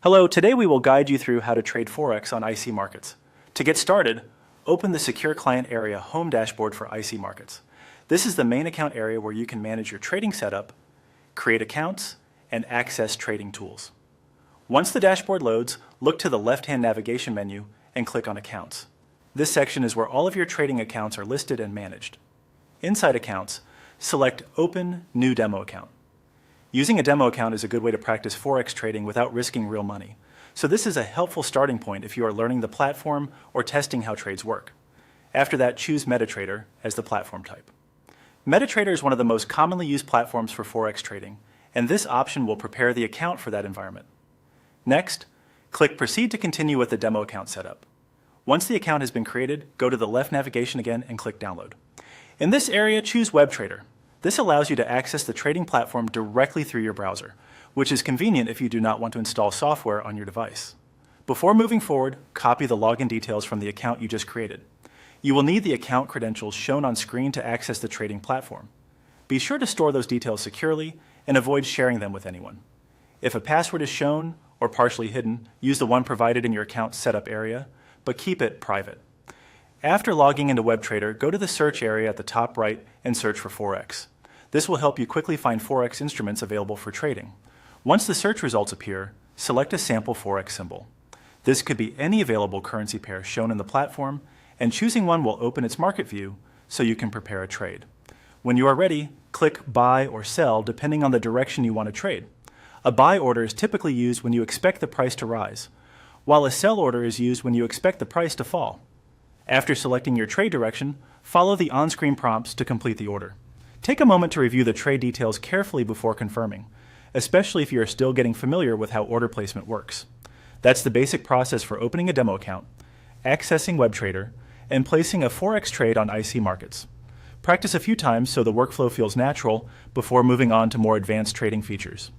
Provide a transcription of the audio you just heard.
Hello, today we will guide you through how to trade Forex on IC markets. To get started, open the Secure Client Area Home Dashboard for IC markets. This is the main account area where you can manage your trading setup, create accounts, and access trading tools. Once the dashboard loads, look to the left-hand navigation menu and click on Accounts. This section is where all of your trading accounts are listed and managed. Inside Accounts, select Open New Demo Account. Using a demo account is a good way to practice Forex trading without risking real money. So this is a helpful starting point if you are learning the platform or testing how trades work. After that, choose MetaTrader as the platform type. MetaTrader is one of the most commonly used platforms for Forex trading, and this option will prepare the account for that environment. Next, click Proceed to continue with the demo account setup. Once the account has been created, go to the left navigation again and click Download. In this area, choose WebTrader. This allows you to access the trading platform directly through your browser, which is convenient if you do not want to install software on your device. Before moving forward, copy the login details from the account you just created. You will need the account credentials shown on screen to access the trading platform. Be sure to store those details securely and avoid sharing them with anyone. If a password is shown or partially hidden, use the one provided in your account setup area, but keep it private. After logging into WebTrader, go to the search area at the top right and search for Forex. This will help you quickly find Forex instruments available for trading. Once the search results appear, select a sample Forex symbol. This could be any available currency pair shown in the platform, and choosing one will open its market view so you can prepare a trade. When you are ready, click Buy or Sell depending on the direction you want to trade. A buy order is typically used when you expect the price to rise, while a sell order is used when you expect the price to fall. After selecting your trade direction, follow the on-screen prompts to complete the order. Take a moment to review the trade details carefully before confirming, especially if you are still getting familiar with how order placement works. That's the basic process for opening a demo account, accessing WebTrader, and placing a Forex trade on IC markets. Practice a few times so the workflow feels natural before moving on to more advanced trading features.